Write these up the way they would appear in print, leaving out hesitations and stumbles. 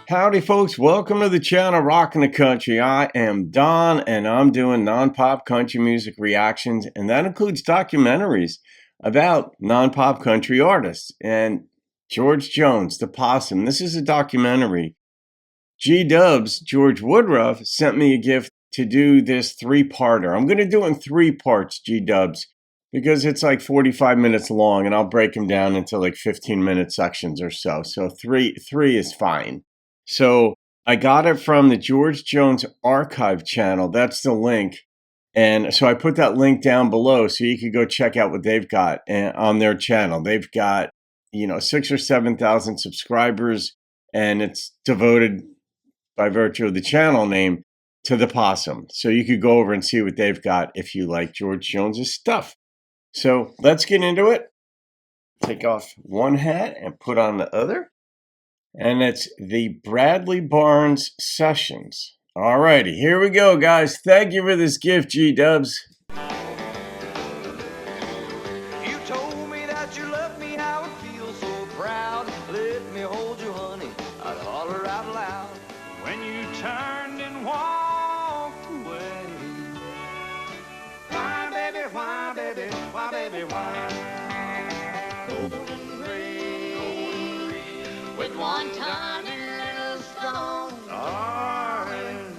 Howdy, folks. Welcome to the channel Rockin' the Country. I am Don, and I'm doing non-pop country music reactions, and that includes documentaries about non-pop country artists. And George Jones, the Possum, this is a documentary. G-Dubs, George Woodruff, sent me a gift to do this three-parter. I'm going to do it in three parts, G-Dubs, because it's like 45 minutes long, and I'll break them down into like 15-minute sections or so. So three is fine. So I got it from the George Jones Archive channel. That's the link. And so I put that link down below so you could go check out what they've got on their channel. They've got, 6,000 or 7,000 subscribers, and it's devoted by virtue of the channel name to the Possum. So you could go over and see what they've got if you like George Jones's stuff. So let's get into it. Take off one hat and put on the other. And it's the Bradley Barnes Sessions. Alrighty, here we go, guys. Thank you for this gift, G-Dubs. You told me that you love me, how it feels so proud. Let me hold you, honey, I'd holler out loud. When you turned and walked away. Why, baby, why, baby, why, baby, why? Golden rain with one tiny little stone. Darling,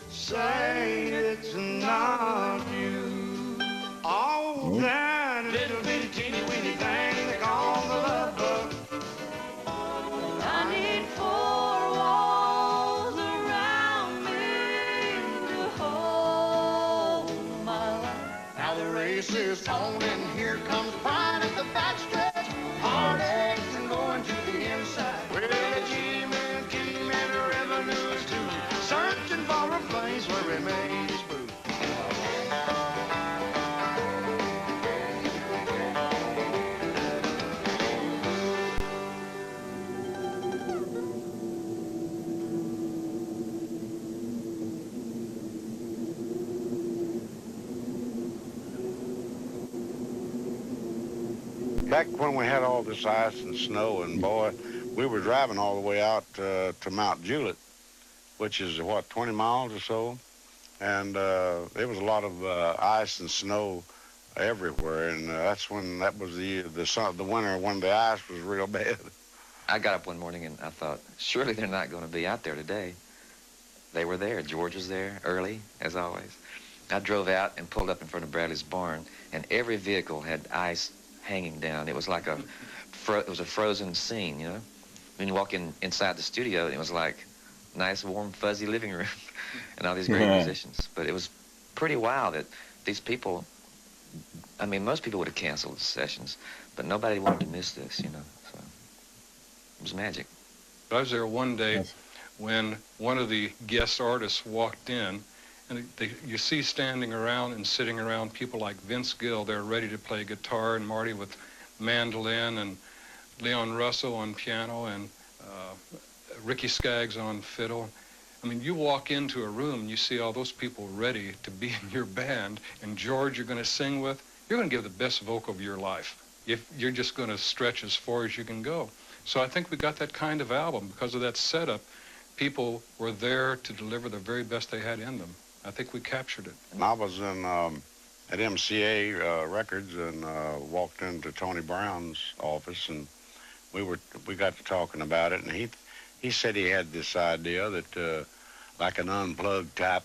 say it's not you. Oh, that little bitty teeny weeny thing they call the love bug. I need four walls around me to hold my life. Now the race is on and here comes pride at the backstretch. Heartaches and going to the inside. Well, the G-man came and the revenues too, searching for a place where remains food. Back when we had all this ice and snow, and boy, we were driving all the way out to Mount Juliet, which is, 20 miles or so? And there was a lot of ice and snow everywhere, and that was the winter when the ice was real bad. I got up one morning and I thought, surely they're not going to be out there today. They were there. George was there early, as always. I drove out and pulled up in front of Bradley's barn, and every vehicle had ice hanging down. It was like it was a frozen scene, When you walk inside the studio, it was like nice, warm, fuzzy living room and all these great musicians. But it was pretty wild that these people, most people would have canceled the sessions, but nobody wanted to miss this, So it was magic. I was there one day when one of the guest artists walked in, and you see standing around and sitting around people like Vince Gill. They're ready to play guitar, and Marty with mandolin, and Leon Russell on piano, and Ricky Skaggs on fiddle. You walk into a room and you see all those people ready to be in your band, and George you're going to sing with, you're going to give the best vocal of your life. If you're just going to stretch as far as you can go. So I think we got that kind of album because of that setup. People were there to deliver the very best they had in them. I think we captured it. I was in at MCA Records and walked into Tony Brown's office, and we got to talking about it, and he said he had this idea that like an unplugged type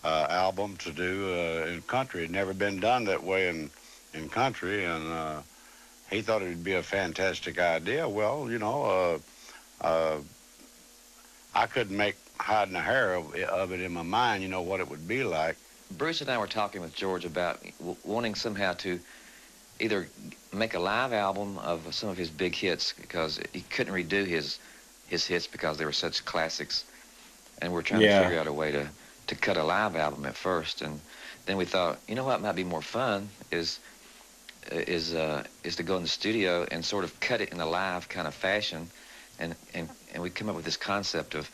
album to do in country. It had never been done that way in country, and he thought it would be a fantastic idea. Well, I couldn't make hiding a hair of it in my mind, what it would be like. Bruce and I were talking with George about wanting somehow to either make a live album of some of his big hits, because he couldn't redo his hits because they were such classics, and we're trying to figure out a way to cut a live album at first. And then we thought, what might be more fun is to go in the studio and sort of cut it in a live kind of fashion, and we come up with this concept of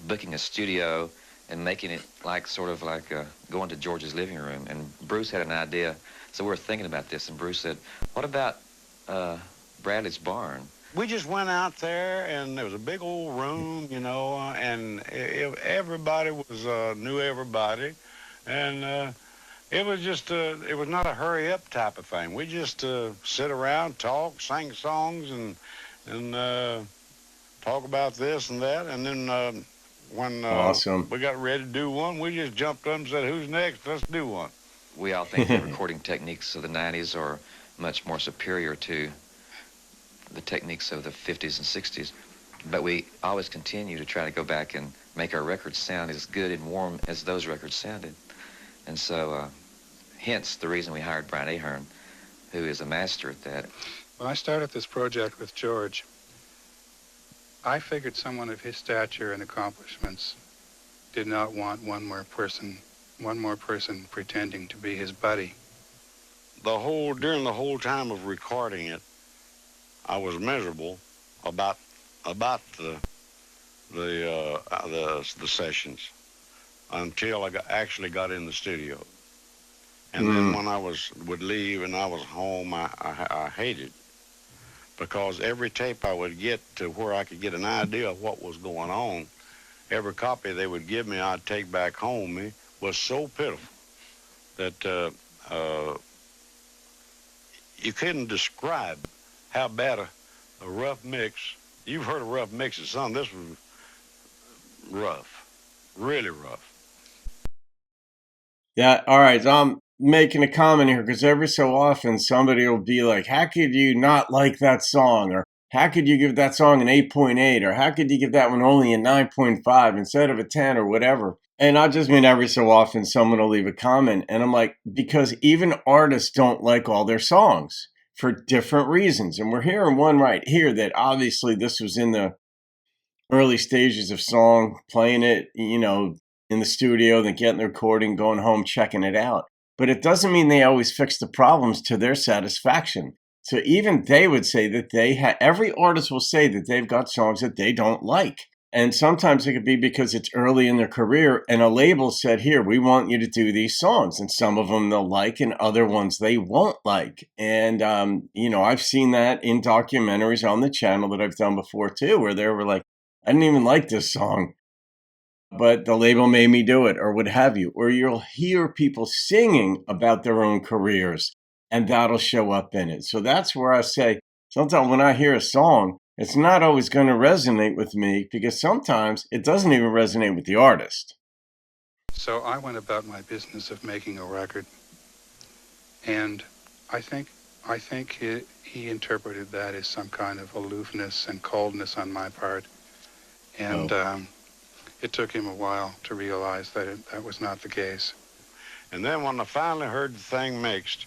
booking a studio and making it sort of like going to George's living room. And Bruce had an idea, so we were thinking about this, and Bruce said, what about Bradley's barn? we just went out there, and there was a big old room, you know, and everybody was knew everybody, and it was just it was not a hurry up type of thing. We just sit around, talk, sing songs, and talk about this and that, and then when Awesome. we got ready to do one, we just jumped up and said, "Who's next? Let's do one." We all think the recording techniques of the 90s are much more superior to the techniques of the 50s and 60s, but we always continue to try to go back and make our records sound as good and warm as those records sounded. And so, hence the reason we hired Brian Ahern, who is a master at that. When I started this project with George, I figured someone of his stature and accomplishments did not want one more person pretending to be his buddy. During the whole time of recording it, I was miserable about the sessions until I actually got in the studio. And then when I would leave and I was home, I hated, because every tape I would get to where I could get an idea of what was going on, every copy they would give me I'd take back home was so pitiful that you couldn't describe how bad a rough mix. You've heard of rough mixes, son. This was rough, really rough. Yeah, all right. So I'm making a comment here because every so often somebody will be like, how could you not like that song? Or how could you give that song an 8.8? Or how could you give that one only a 9.5 instead of a 10 or whatever? And I just mean every so often someone will leave a comment. And I'm like, because even artists don't like all their songs for different reasons. And we're hearing one right here that obviously this was in the early stages of song, playing it, you know, in the studio, then getting the recording, going home, checking it out. But it doesn't mean they always fix the problems to their satisfaction. So even they would say that every artist will say that they've got songs that they don't like. And sometimes it could be because it's early in their career and a label said, here, we want you to do these songs. And some of them they'll like and other ones they won't like. And, you know, I've seen that in documentaries on the channel that I've done before too, where they were like, I didn't even like this song, but the label made me do it, or what have you. Or you'll hear people singing about their own careers, and that'll show up in it. So that's where I say, sometimes when I hear a song, it's not always going to resonate with me, because sometimes it doesn't even resonate with the artist. So I went about my business of making a record, and I think he interpreted that as some kind of aloofness and coldness on my part. And it took him a while to realize that that was not the case. And then when I finally heard the thing mixed,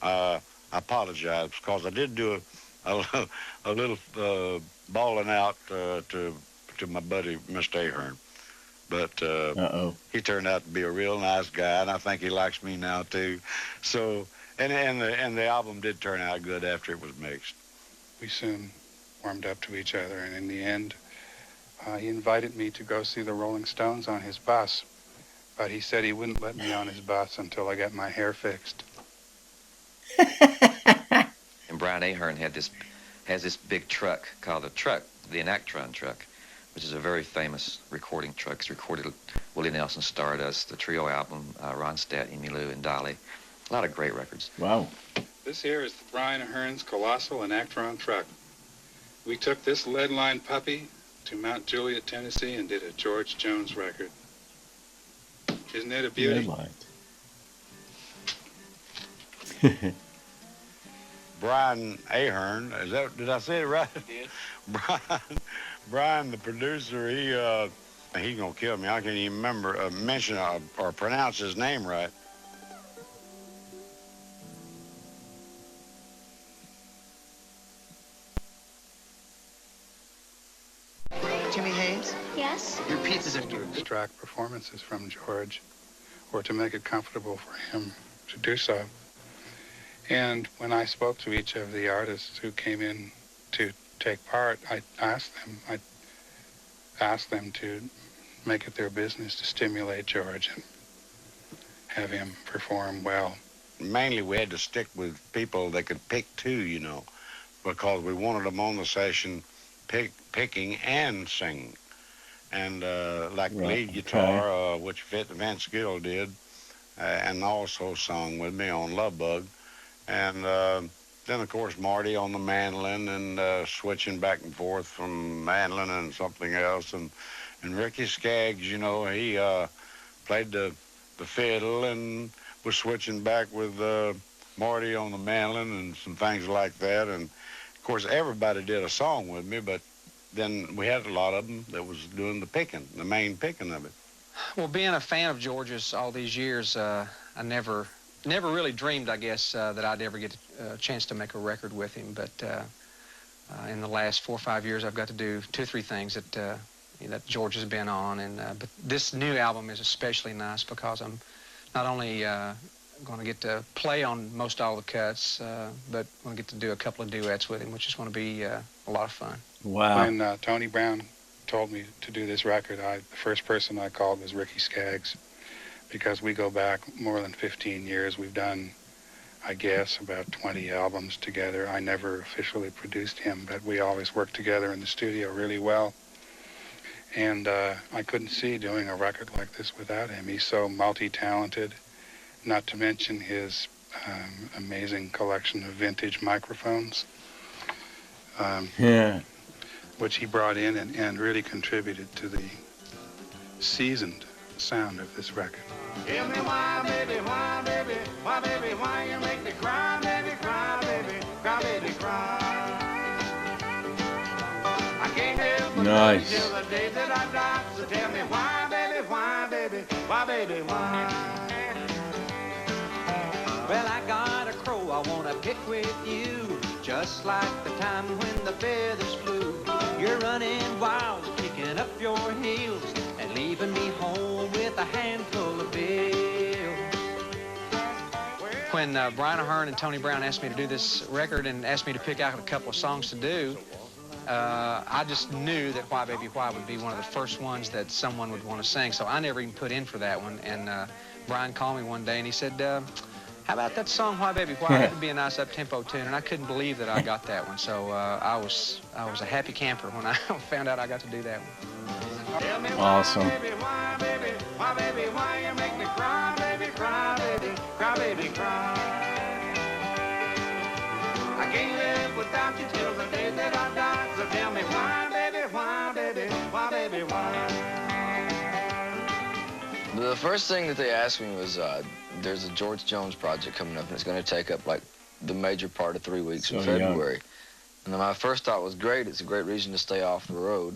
I apologized, because I did do a little bawling out to my buddy, Mr. Ahern. But he turned out to be a real nice guy, and I think he likes me now too. So, and the album did turn out good after it was mixed. We soon warmed up to each other, and in the end, he invited me to go see the Rolling Stones on his bus, but he said he wouldn't let me on his bus until I got my hair fixed. And Brian Ahern has this big truck called the Enactron truck, which is a very famous recording truck. It's recorded Willie Nelson, Stardust, the trio album, Ronstadt, Emmylou, and Dolly. A lot of great records. Wow. This here is Brian Ahern's colossal Enactron truck. We took this lead-lined puppy to Mount Juliet, Tennessee, and did a George Jones record. Isn't it a beauty? Brian Ahern, did I say it right? Yes. Brian, the producer, he's gonna kill me. I can't even remember mention or pronounce his name right. Jimmy Hayes? Yes? Your pizzas are To extract performances from George, or to make it comfortable for him to do so. And when I spoke to each of the artists who came in to take part, I asked them to make it their business to stimulate George and have him perform well. Mainly we had to stick with people that could pick two, you know. because we wanted them on the session picking and singing. And like lead guitar, which Vince Gill did, and also sung with me on Love Bug. And then, of course, Marty on the mandolin and switching back and forth from mandolin and something else. And Ricky Skaggs, you know, he played the fiddle and was switching back with Marty on the mandolin and some things like that. And, of course, everybody did a song with me, but then we had a lot of them that was doing the picking, the main picking of it. Well, being a fan of George's all these years, I never really dreamed, I guess, that I'd ever get a chance to make a record with him. But in the last 4 or 5 years, I've got to do 2 or 3 things that George has been on. And but this new album is especially nice because I'm not only going to get to play on most all the cuts, but going to get to do a couple of duets with him, which is going to be a lot of fun. Wow. When Tony Brown told me to do this record, the first person I called was Ricky Skaggs, because we go back more than 15 years. We've done, I guess, about 20 albums together. I never officially produced him, but we always worked together in the studio really well. And I couldn't see doing a record like this without him. He's so multi-talented, not to mention his amazing collection of vintage microphones. Which he brought in and really contributed to the seasoned sound of this record. Tell me why, baby, why, baby, why, baby, why you make me cry, baby, cry, baby, cry, baby, cry. I can't help but love you till the day that I die. So tell me why, baby, why, baby, why, baby, why. Well, I got a crow I wanna pick with you, just like the time when the feathers flew. You're running wild, kicking up your heels, and leaving me home with a handful of bills. When Brian Ahern and Tony Brown asked me to do this record and asked me to pick out a couple of songs to do, I just knew that Why Baby Why would be one of the first ones that someone would want to sing, so I never even put in for that one. And Brian called me one day and he said, how about that song, Why Baby Why? That would be a nice up-tempo tune. And I couldn't believe that I got that one. So I was a happy camper when I found out I got to do that one. Awesome. Why, baby, why, baby, why you make me cry, baby, cry, baby, cry, baby, cry. I can't live without you till the day that I die. So tell me why, baby, why, baby, why, baby, why. The first thing that they asked me was, there's a George Jones project coming up, and it's going to take up, like, the major part of 3 weeks in February. Young. And then my first thought was, great, it's a great reason to stay off the road.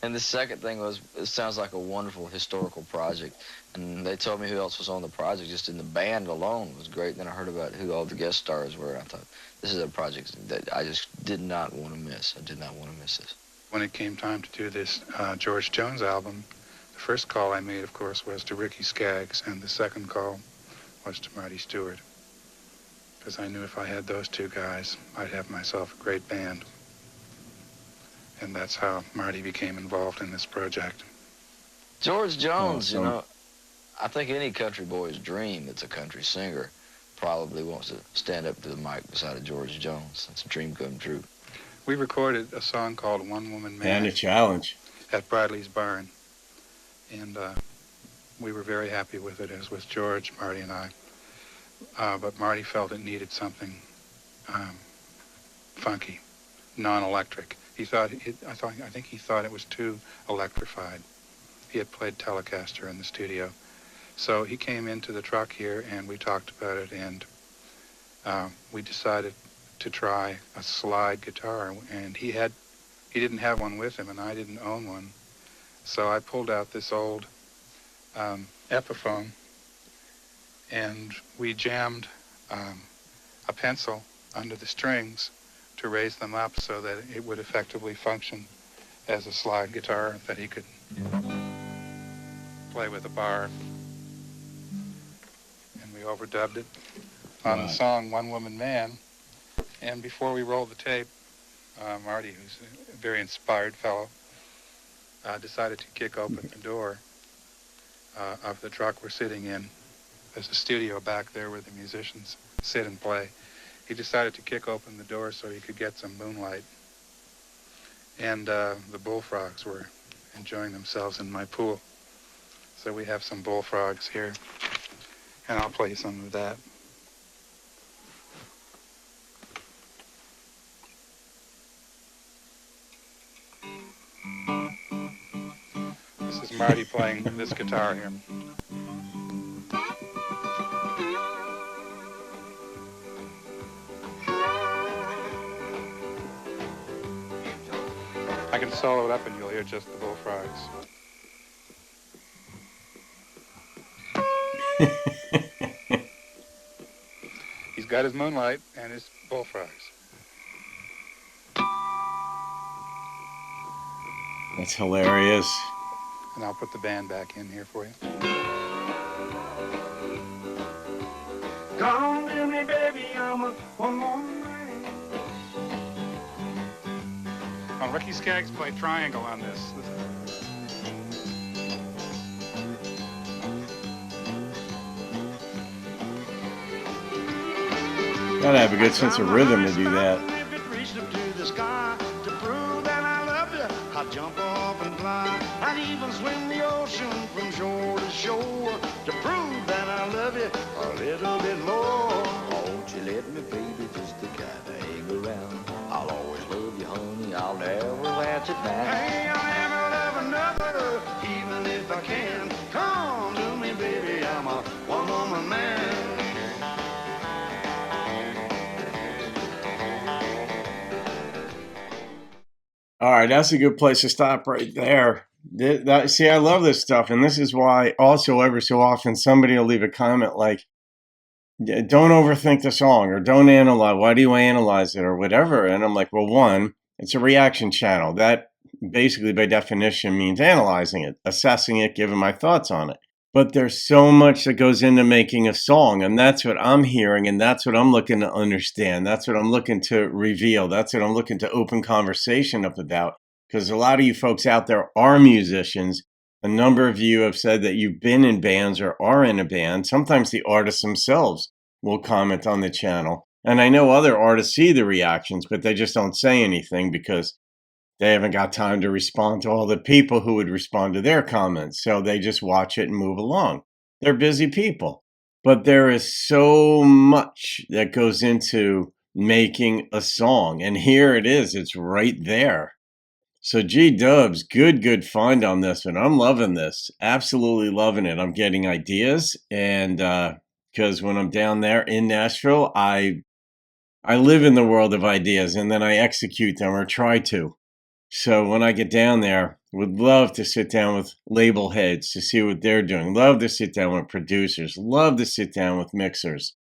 And the second thing was, it sounds like a wonderful historical project. And they told me who else was on the project, just in the band alone was great. Then I heard about who all the guest stars were, and I thought, this is a project that I just did not want to miss. I did not want to miss this. When it came time to do this George Jones album, the first call I made, of course, was to Ricky Skaggs, and the second call was to Marty Stewart, because I knew if I had those 2 guys, I'd have myself a great band. And that's how Marty became involved in this project. George Jones, you know, I think any country boy's dream that's a country singer probably wants to stand up to the mic beside a George Jones. It's a dream come true. We recorded a song called One Woman Man. And a challenge. At Bradley's Barn. And we were very happy with it, as was George, Marty, and I. But Marty felt it needed something funky, non-electric. I think he thought it was too electrified. He had played Telecaster in the studio. So he came into the truck here and we talked about it, and we decided to try a slide guitar, and he didn't have one with him and I didn't own one. So I pulled out this old Epiphone and we jammed a pencil under the strings to raise them up so that it would effectively function as a slide guitar that he could play with a bar. And we overdubbed it on the song One Woman Man. And before we rolled the tape, Marty, who's a very inspired fellow, decided to kick open the door of the truck we're sitting in. There's a studio back there where the musicians sit and play. he decided to kick open the door so he could get some moonlight. And the bullfrogs were enjoying themselves in my pool. So we have some bullfrogs here, and I'll play some of that. This is Marty playing this guitar here. I can solo it up and you'll hear just the bullfrogs. He's got his moonlight and his bullfrogs. That's hilarious. And I'll put the band back in here for you. Come to me, baby, I'm a one more man. Oh, Ricky Skaggs played triangle on this. Gotta have a good sense of rhythm to do that. If it reached up to the sky to prove that I love you, I'd jump off and fly. I'd even swim the ocean from shore to shore to prove that I love you a little bit more. Won't you let me, baby, just to kind of hang around? I'll always love you, honey. I'll never let you down. Hey, I'll never love another, even if I can. Come to me, baby, I'm a one-woman man. All right, that's a good place to stop right there. See, I love this stuff, and this is why also every so often somebody will leave a comment like, don't overthink the song, or don't analyze, why do you analyze it, or whatever. And I'm like, well, one, it's a reaction channel. That basically by definition means analyzing it, assessing it, giving my thoughts on it. But there's so much that goes into making a song, and that's what I'm hearing, and that's what I'm looking to understand. That's what I'm looking to reveal. That's what I'm looking to open conversation up about, because a lot of you folks out there are musicians. A number of you have said that you've been in bands or are in a band. Sometimes the artists themselves will comment on the channel. And I know other artists see the reactions, but they just don't say anything because they haven't got time to respond to all the people who would respond to their comments. So they just watch it and move along. They're busy people. But there is so much that goes into making a song. And here it is. It's right there. So G-Dubs, good find on this one. I'm loving this. Absolutely loving it. I'm getting ideas. And because when I'm down there in Nashville, I live in the world of ideas and then I execute them or try to. So when I get down there, would love to sit down with label heads to see what they're doing. Love to sit down with producers. Love to sit down with mixers,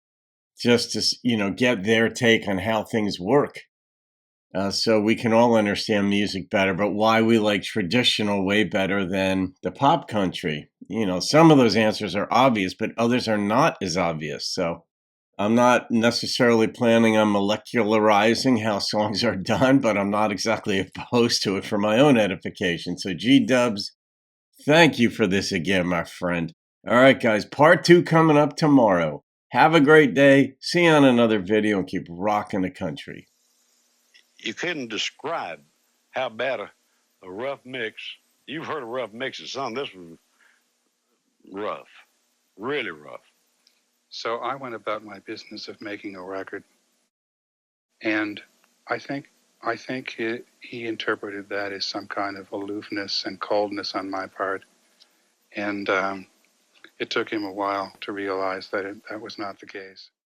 just to get their take on how things work, so we can all understand music better. But why we like traditional way better than the pop country? Some of those answers are obvious, but others are not as obvious. So I'm not necessarily planning on molecularizing how songs are done, but I'm not exactly opposed to it for my own edification. So G-Dubs, thank you for this again, my friend. All right, guys, part 2 coming up tomorrow. Have a great day. See you on another video and keep rocking the country. You couldn't describe how bad a rough mix. You've heard of rough mixes. Son, this was rough, really rough. So I went about my business of making a record, and I think he interpreted that as some kind of aloofness and coldness on my part, and it took him a while to realize that that was not the case.